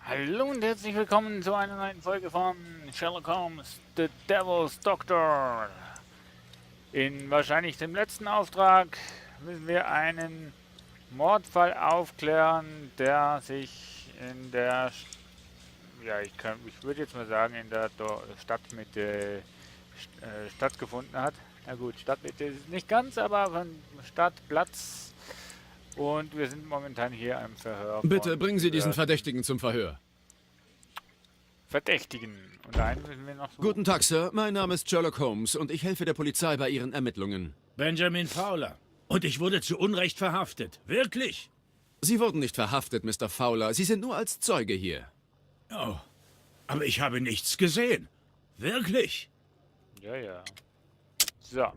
Hallo und herzlich willkommen zu einer neuen Folge von Sherlock Holmes, The Devil's Doctor. In wahrscheinlich dem letzten Auftrag müssen wir einen Mordfall aufklären, der sich in der, ich würde jetzt mal sagen, in der Stadtmitte stattgefunden hat. Na gut, Stadtmitte ist es nicht ganz, aber von Stadtplatz. Und wir sind momentan hier am Verhör Bitte von bringen Sie diesen diversen Verdächtigen zum Verhör. Verdächtigen. Und einen müssen wir noch Guten suchen. Tag, Sir. Mein Name ist Sherlock Holmes und ich helfe der Polizei bei ihren Ermittlungen. Benjamin Fowler. Und ich wurde zu Unrecht verhaftet. Wirklich? Sie wurden nicht verhaftet, Mr. Fowler. Sie sind nur als Zeuge hier. Oh. Aber ich habe nichts gesehen. Wirklich? Ja, ja. So.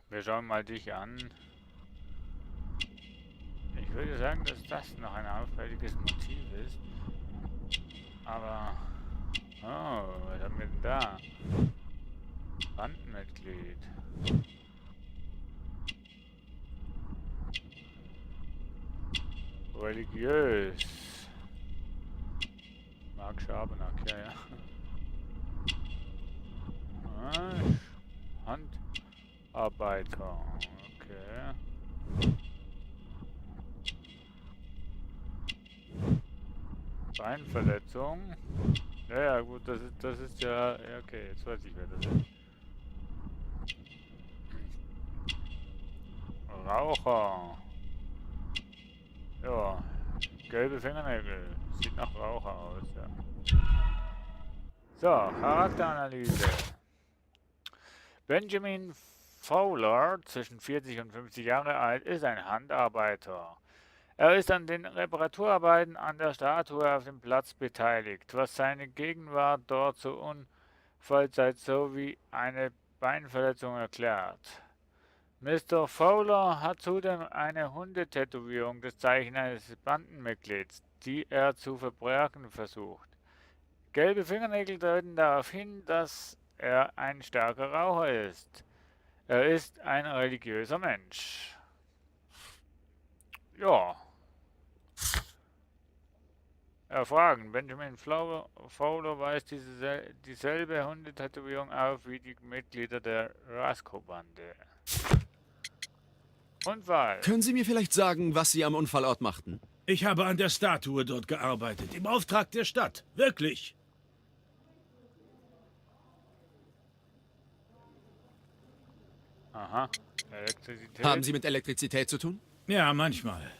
Wir schauen mal dich an. Ich würde sagen, dass das noch ein auffälliges Motiv ist. Aber... Oh, was haben wir denn da? Bandenmitglied. Religiös. Mark Schabernack, ja, ja. Ah, Handarbeiter. Okay. Beinverletzung. Ja, ja, gut, das ist ja okay, jetzt weiß ich, wer das ist. Raucher. Ja, gelbe Fingernägel. Sieht nach Raucher aus, ja. So, Charakteranalyse. Benjamin Fowler, zwischen 40 und 50 Jahre alt, ist ein Handarbeiter. Er ist an den Reparaturarbeiten an der Statue auf dem Platz beteiligt, was seine Gegenwart dort zur Unfallzeit sowie eine Beinverletzung erklärt. Mr. Fowler hat zudem eine Hundetätowierung des Zeichen eines Bandenmitglieds, die er zu verbergen versucht. Gelbe Fingernägel deuten darauf hin, dass er ein starker Raucher ist. Er ist ein religiöser Mensch. Ja. Erfragen. Benjamin Fowler weist dieselbe Hundetätowierung auf wie die Mitglieder der Rasco-Bande. Unfall. Können Sie mir vielleicht sagen, was Sie am Unfallort machten? Ich habe an der Statue dort gearbeitet. Im Auftrag der Stadt. Wirklich. Aha. Elektrizität. Haben Sie mit Elektrizität zu tun? Ja, manchmal.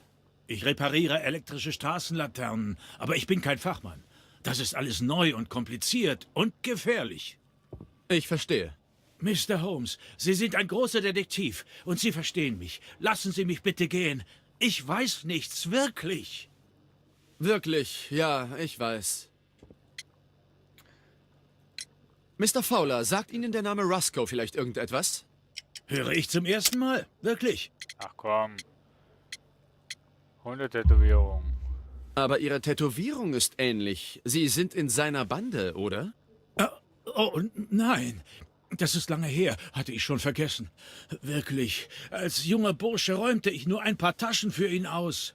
Ich repariere elektrische Straßenlaternen, aber ich bin kein Fachmann. Das ist alles neu und kompliziert und gefährlich. Ich verstehe. Mr. Holmes, Sie sind ein großer Detektiv und Sie verstehen mich. Lassen Sie mich bitte gehen. Ich weiß nichts, wirklich. Wirklich, ja, ich weiß. Mr. Fowler, sagt Ihnen der Name Roscoe vielleicht irgendetwas? Höre ich zum ersten Mal, wirklich. Ach komm. Hundetätowierung. Aber Ihre Tätowierung ist ähnlich. Sie sind in seiner Bande, oder? Oh, nein. Das ist lange her, hatte ich schon vergessen. Wirklich, als junger Bursche räumte ich nur ein paar Taschen für ihn aus.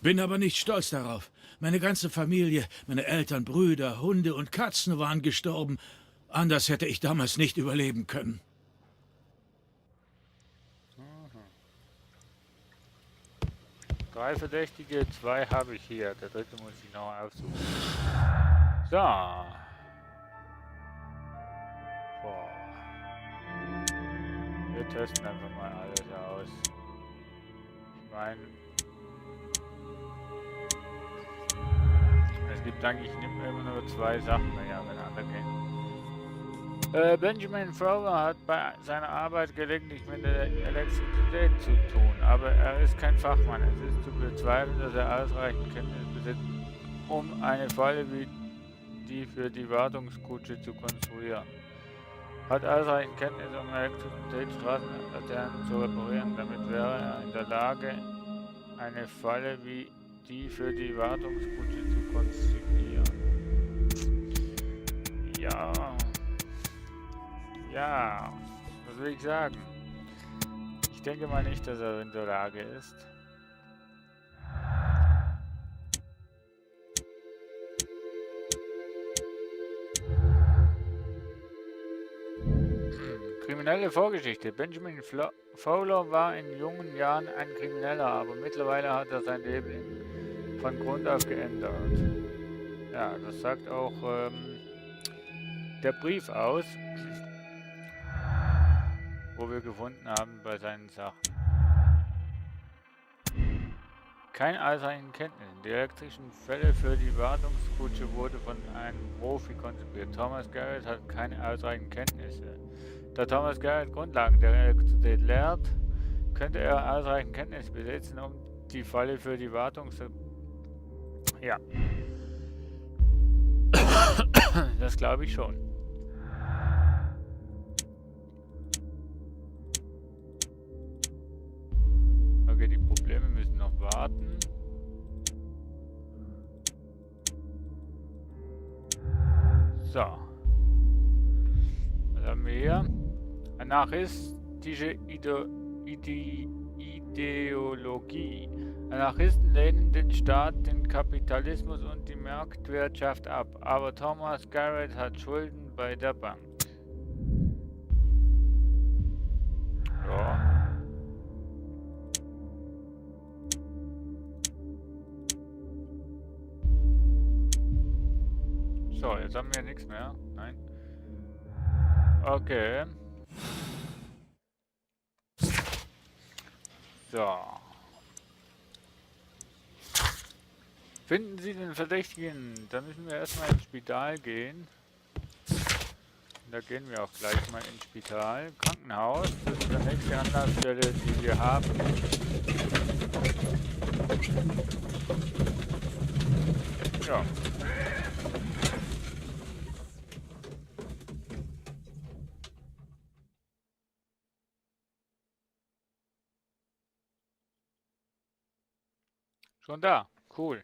Bin aber nicht stolz darauf. Meine ganze Familie, meine Eltern, Brüder, Hunde und Katzen waren gestorben. Anders hätte ich damals nicht überleben können. Drei Verdächtige, zwei habe ich hier. Der dritte muss ich noch aufsuchen. So. Boah. Wir testen einfach mal alles aus. Ich meine, es gibt eigentlich immer nur zwei Sachen, ja, miteinander gehen. Benjamin Fowler hat bei seiner Arbeit gelegentlich mit der Elektrizität zu tun, aber er ist kein Fachmann. Es ist zu bezweifeln, dass er ausreichend Kenntnis besitzt, um eine Falle wie die für die Wartungskutsche zu konstruieren. Hat ausreichend Kenntnis, um Elektrizität-Straßenlaternen zu reparieren. Damit wäre er in der Lage, eine Falle wie die für die Wartungskutsche zu konstruieren. Ja. Ja, was will ich sagen? Ich denke mal nicht, dass er in der Lage ist. Kriminelle Vorgeschichte. Benjamin Fowler war in jungen Jahren ein Krimineller, aber mittlerweile hat er sein Leben von Grund auf geändert. Ja, das sagt auch der Brief aus, wo wir gefunden haben bei seinen Sachen. Keine ausreichenden Kenntnisse. Die elektrischen Fälle für die Wartungskutsche wurde von einem Profi konzipiert. Thomas Garrett hat keine ausreichenden Kenntnisse. Da Thomas Garrett Grundlagen der Elektrizität lehrt, könnte er ausreichend Kenntnisse besitzen, um die Falle für die Wartung zu... Ja. Das glaube ich schon. Okay, die Probleme müssen noch warten. So. Was haben wir hier? Anarchistische Ideologie. Anarchisten lehnen den Staat, den Kapitalismus und die Marktwirtschaft ab. Aber Thomas Garrett hat Schulden bei der Bank. Ja. So, jetzt haben wir nichts mehr. Nein. Okay. So. Finden Sie den Verdächtigen? Da müssen wir erstmal ins Spital gehen. Da gehen wir auch gleich mal ins Spital. Krankenhaus, das ist die nächste Anlaufstelle, die wir haben. Ja. Schon da. Cool.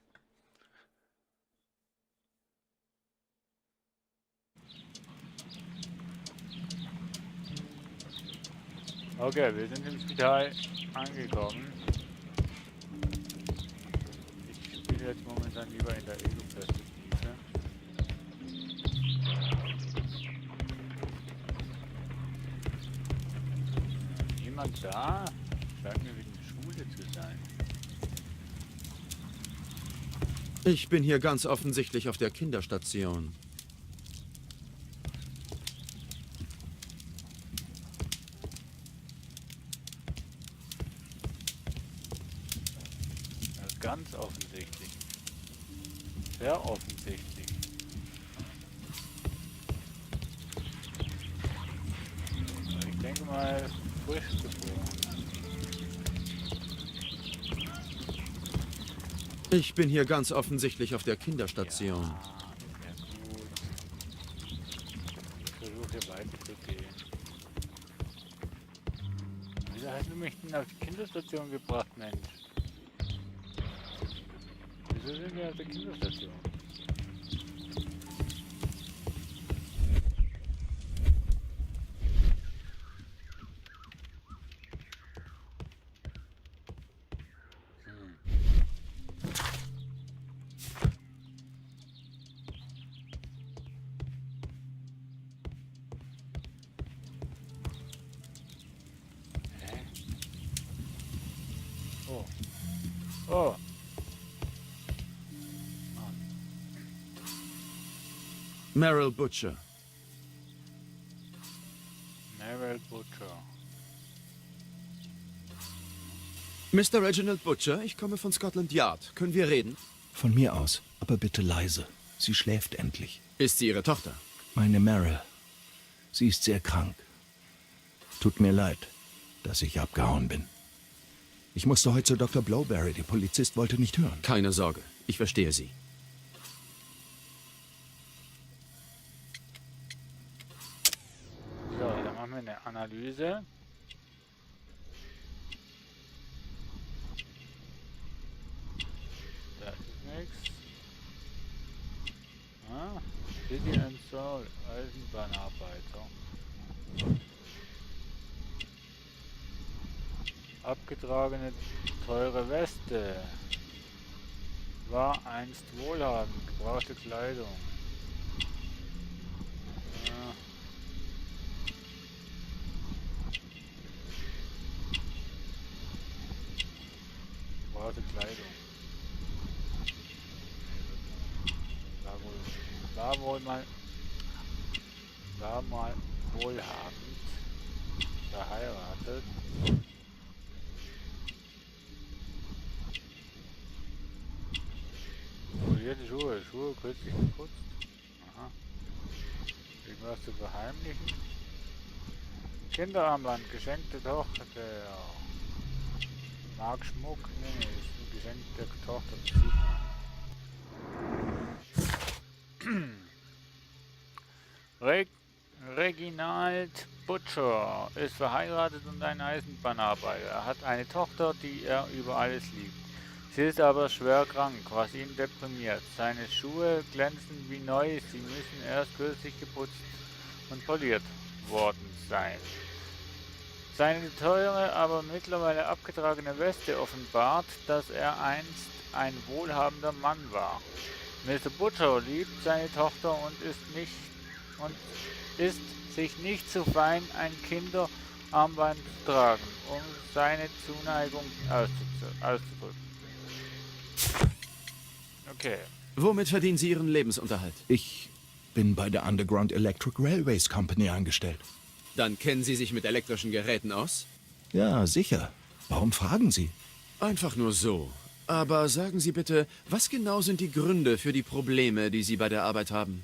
Okay, wir sind im Spital angekommen. Ich spiele jetzt momentan lieber in der Ego-Perspektive. Niemand da? Scheint mir wie eine Schule zu sein. Ich bin hier ganz offensichtlich auf der Kinderstation. Das ist ganz offensichtlich. Sehr offensichtlich. Ich denke mal, frisch geboren. Ich bin hier ganz offensichtlich auf der Kinderstation. Ja, sehr gut. Ich versuche hier weiterzugehen. Wieso hast du mich denn auf die Kinderstation gebracht, Mensch? Wieso sind wir auf der Kinderstation? Oh. Meryl Butcher. Meryl Butcher. Mr. Reginald Butcher, ich komme von Scotland Yard. Können wir reden? Von mir aus, aber bitte leise. Sie schläft endlich. Ist sie Ihre Tochter? Meine Meryl. Sie ist sehr krank. Tut mir leid, dass ich abgehauen bin. Ich musste heute zu Dr. Blowberry. Der Polizist wollte nicht hören. Keine Sorge, ich verstehe Sie. So, dann machen wir eine Analyse. Da ist nichts. Ah, City and Soul, Eisenbahnarbeiter. Abgetragene teure Weste. War einst wohlhabend, gebrauchte Kleidung. Ja. war mal wohlhabend, verheiratet. Polierte Schuhe kürzlich geputzt. Aha. Irgendwas zu verheimlichen. Kinderarmband, geschenkte Tochter. Mag Schmuck? Nee, ist ein Geschenk der Tochter, das sieht man. Reginald Butcher ist verheiratet und ein Eisenbahnarbeiter. Er hat eine Tochter, die er über alles liebt. Sie ist aber schwer krank, was ihn deprimiert. Seine Schuhe glänzen wie neu, sie müssen erst kürzlich geputzt und poliert worden sein. Seine teure, aber mittlerweile abgetragene Weste offenbart, dass er einst ein wohlhabender Mann war. Mr. Butcher liebt seine Tochter und ist sich nicht zu fein, ein Kinderarmband zu tragen, um seine Zuneigung auszudrücken. Okay. Womit verdienen Sie Ihren Lebensunterhalt? Ich bin bei der Underground Electric Railways Company angestellt. Dann kennen Sie sich mit elektrischen Geräten aus? Ja, sicher. Warum fragen Sie? Einfach nur so. Aber sagen Sie bitte, was genau sind die Gründe für die Probleme, die Sie bei der Arbeit haben?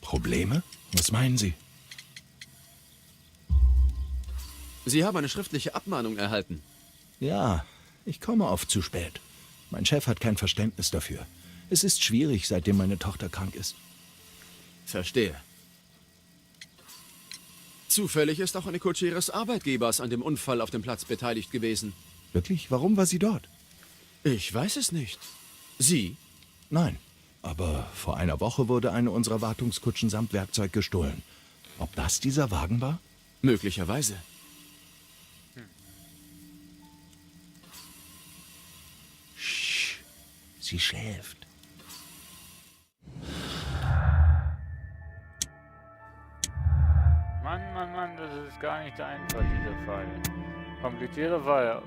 Probleme? Was meinen Sie? Sie haben eine schriftliche Abmahnung erhalten. Ja, ich komme oft zu spät. Mein Chef hat kein Verständnis dafür. Es ist schwierig, seitdem meine Tochter krank ist. Verstehe. Zufällig ist auch eine Kutsche Ihres Arbeitgebers an dem Unfall auf dem Platz beteiligt gewesen. Wirklich? Warum war sie dort? Ich weiß es nicht. Sie? Nein. Aber vor einer Woche wurde eine unserer Wartungskutschen samt Werkzeug gestohlen. Ob das dieser Wagen war? Möglicherweise. Sch, sie schläft. Mann, das ist gar nicht so einfach, dieser Fall. Komplizierter Fall.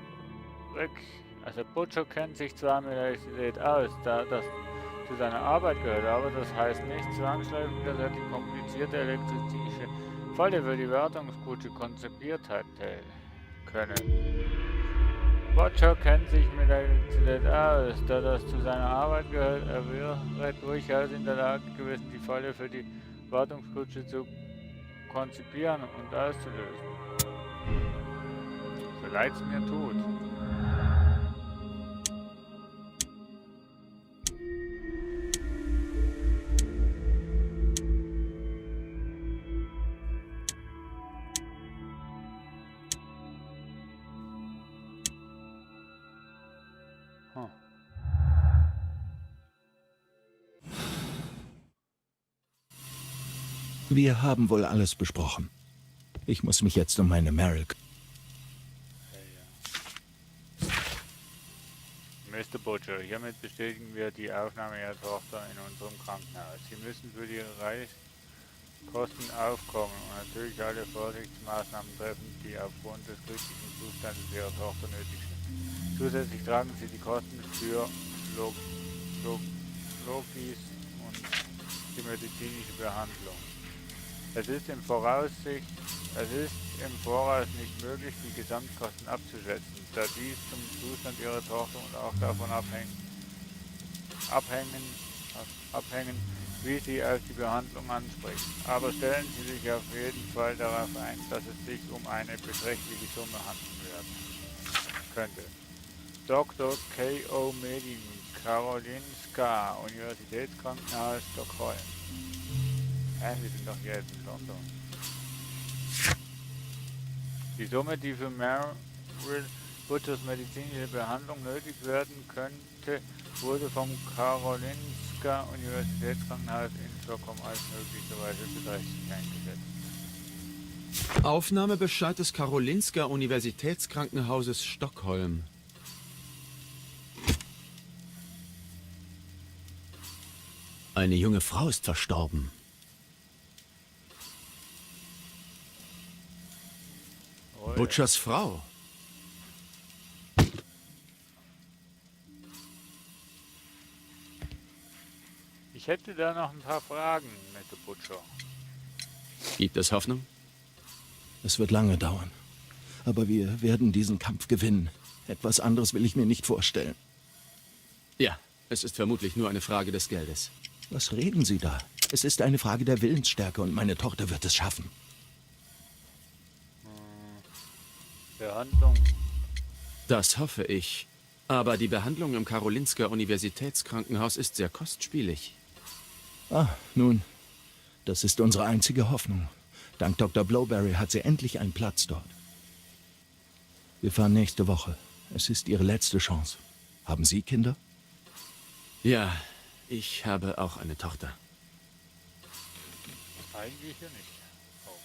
Also Butcher kennt sich zwar mit Elektrizität aus, da das zu seiner Arbeit gehört, aber das heißt nicht zwangsläufig, dass er die komplizierte elektrische Falle für die Wartungskutsche konzipiert hätte können. Butcher kennt sich mit Elektrizität aus, da das zu seiner Arbeit gehört, er wäre durchaus in der Lage gewesen, die Falle für die Wartungskutsche zu konzipieren und auszulösen. So leid es mir tut. Wir haben wohl alles besprochen. Ich muss mich jetzt um meine Meryl Mr. Butcher, hiermit bestätigen wir die Aufnahme Ihrer Tochter in unserem Krankenhaus. Sie müssen für die Reisekosten aufkommen und natürlich alle Vorsichtsmaßnahmen treffen, die aufgrund des kritischen Zustandes Ihrer Tochter nötig sind. Zusätzlich tragen Sie die Kosten für Logis und die medizinische Behandlung. Es ist im Voraus nicht möglich, die Gesamtkosten abzuschätzen, da dies zum Zustand Ihrer Tochter und auch davon abhängen, wie sie auf die Behandlung anspricht. Aber stellen Sie sich auf jeden Fall darauf ein, dass es sich um eine beträchtliche Summe handeln könnte. Dr. K.O. Medin, Karolinska Universitätskrankenhaus, Stockholm. Wir sind doch jetzt in London. Die Summe, die für Meryl Butchers medizinische Behandlung nötig werden könnte, wurde vom Karolinska Universitätskrankenhaus in Stockholm als möglicherweise beträchtlich eingesetzt. Aufnahmebescheid des Karolinska Universitätskrankenhauses Stockholm. Eine junge Frau ist verstorben. Butchers Frau. Ich hätte da noch ein paar Fragen, Mr. Butcher. Gibt es Hoffnung? Es wird lange dauern. Aber wir werden diesen Kampf gewinnen. Etwas anderes will ich mir nicht vorstellen. Ja, es ist vermutlich nur eine Frage des Geldes. Was reden Sie da? Es ist eine Frage der Willensstärke und meine Tochter wird es schaffen. Behandlung. Das hoffe ich. Aber die Behandlung im Karolinsker Universitätskrankenhaus ist sehr kostspielig. Ah, nun, das ist unsere einzige Hoffnung. Dank Dr. Blowberry hat sie endlich einen Platz dort. Wir fahren nächste Woche. Es ist Ihre letzte Chance. Haben Sie Kinder? Ja, ich habe auch eine Tochter. Eigentlich ja nicht. Holmes.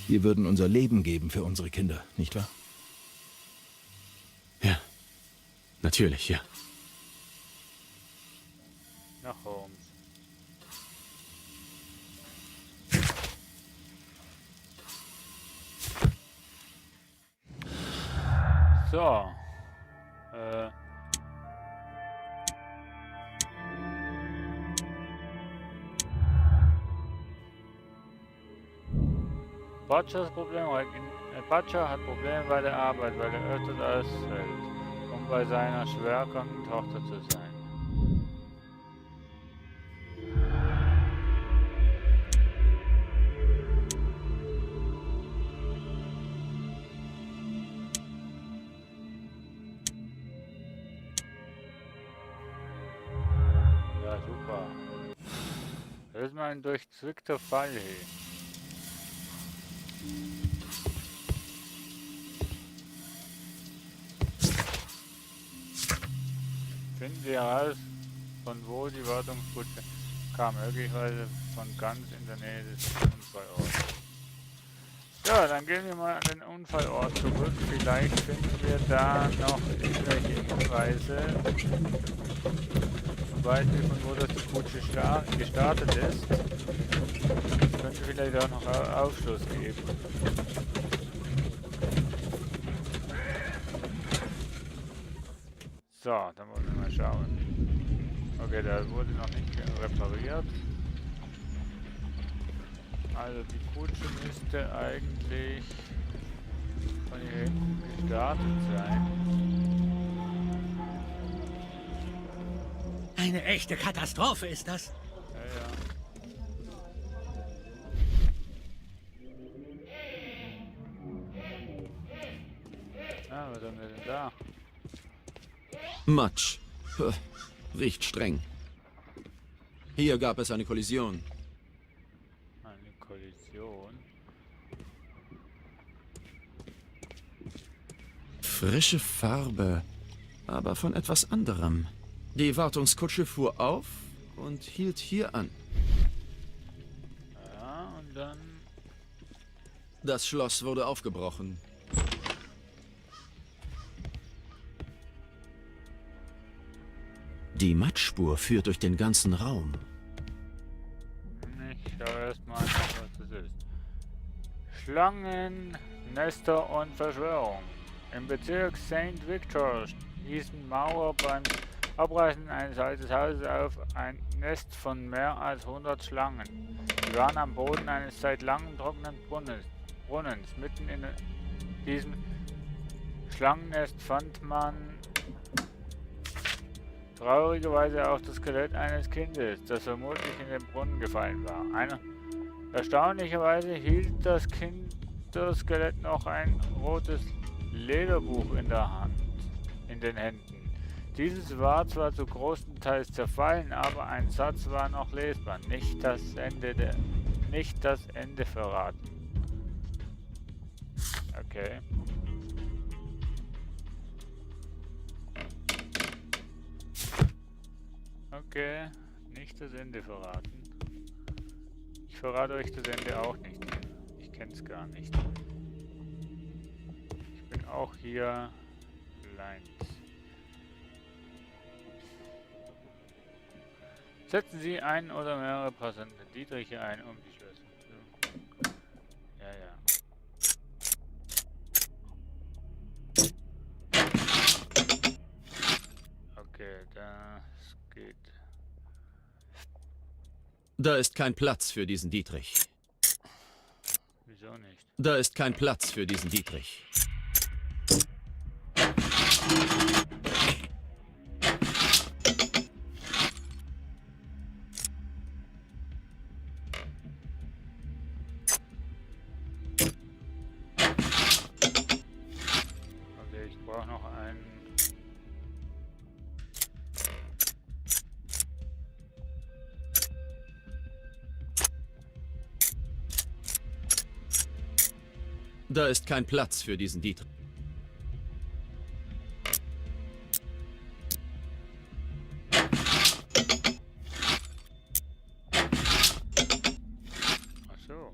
Wir würden unser Leben geben für unsere Kinder, nicht wahr? Ja, natürlich, ja. Nach Holmes. So. Butcher hat Probleme bei der Arbeit, weil er öfters ausfällt, um bei seiner schwerkranken Tochter zu sein. Ja, super. Das ist mal ein durchzwickter Fall hier. Finden Sie heraus, von wo die Wartungskutsche kam, möglicherweise von ganz in der Nähe des Unfallorts. Ja, dann gehen wir mal an den Unfallort zurück. Vielleicht finden wir da noch irgendwelche Hinweise. Zum Beispiel von wo das die Kutsche gestartet ist. Das könnte vielleicht auch noch Aufschluss geben. So, dann wollen wir mal schauen. Okay, der wurde noch nicht repariert. Also die Kutsche müsste eigentlich von hier hinten gestartet sein. Eine echte Katastrophe ist das. Ja, ja. Ah, was haben wir denn da? Matsch. Puh, riecht streng. Hier gab es eine Kollision. Eine Kollision. Frische Farbe, aber von etwas anderem. Die Wartungskutsche fuhr auf und hielt hier an. Ja, und dann... Das Schloss wurde aufgebrochen. Die Matschspur führt durch den ganzen Raum. Ich schaue erstmal nach, was das ist. Schlangen, Nester und Verschwörung. Im Bezirk St. Victor stießen Mauer beim Abreißen eines alten Hauses auf ein Nest von mehr als 100 Schlangen. Sie waren am Boden eines seit langem trockenen Brunnens. Mitten in diesem Schlangennest fand man traurigerweise auch das Skelett eines Kindes, das vermutlich in den Brunnen gefallen war. Erstaunlicherweise hielt das Kinderskelett noch ein rotes Lederbuch in den Händen. Dieses war zwar zu großen Teils zerfallen, aber ein Satz war noch lesbar. Nicht das Ende verraten. Okay. Okay, nicht das Ende verraten. Ich verrate euch das Ende auch nicht. Ich kenne es gar nicht. Ich bin auch hier blind. Setzen Sie einen oder mehrere passende Dietriche ein, um die Schlüssel. Ja, ja. Okay, Das geht. Da ist kein Platz für diesen Dietrich. Wieso nicht? Da ist kein Platz für diesen Dietrich. Okay, ich brauche noch einen. Da ist kein Platz für diesen Dietrich. Ach so.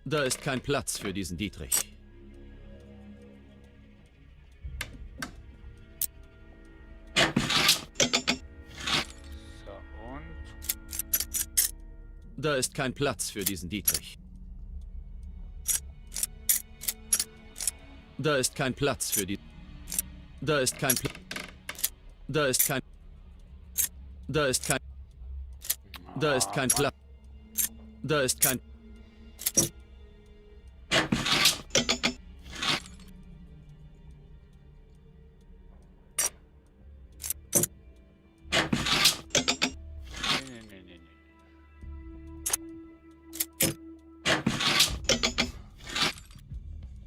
Da ist kein Platz für diesen Dietrich. So, und? Da ist kein Platz für diesen Dietrich. Da ist kein Platz für die... Da ist kein Platz... Da ist kein... Da ist kein... Da ist kein Platz... Da ist kein... Nee.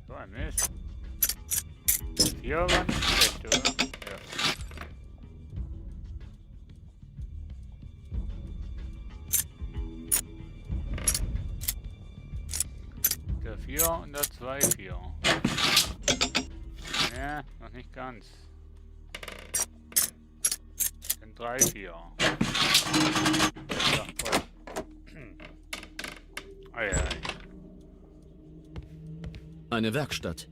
So ein Mist. Hier war nicht schlecht, oder? Ja. Der 4 und der 2, 4. Ja, noch nicht ganz. Den 3, 4. Ja, voll. Ei. Eine Werkstatt.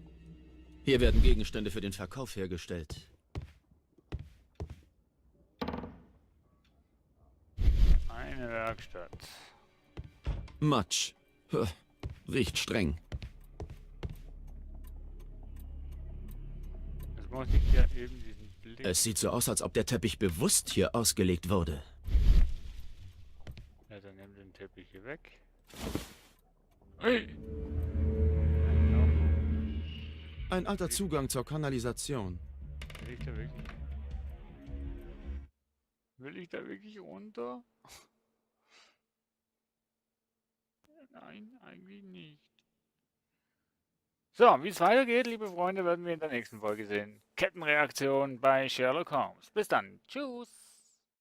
Hier werden Gegenstände für den Verkauf hergestellt. Eine Werkstatt. Matsch. Puh, riecht streng. Jetzt muss ich ja eben diesen Blick... Es sieht so aus, als ob der Teppich bewusst hier ausgelegt wurde. Ja, dann nimm den Teppich hier weg. Ui! Ein alter Zugang zur Kanalisation. Will ich da wirklich... Will ich da wirklich runter? Nein, eigentlich nicht. So, wie es weitergeht, liebe Freunde, werden wir in der nächsten Folge sehen. Kettenreaktion bei Sherlock Holmes. Bis dann. Tschüss.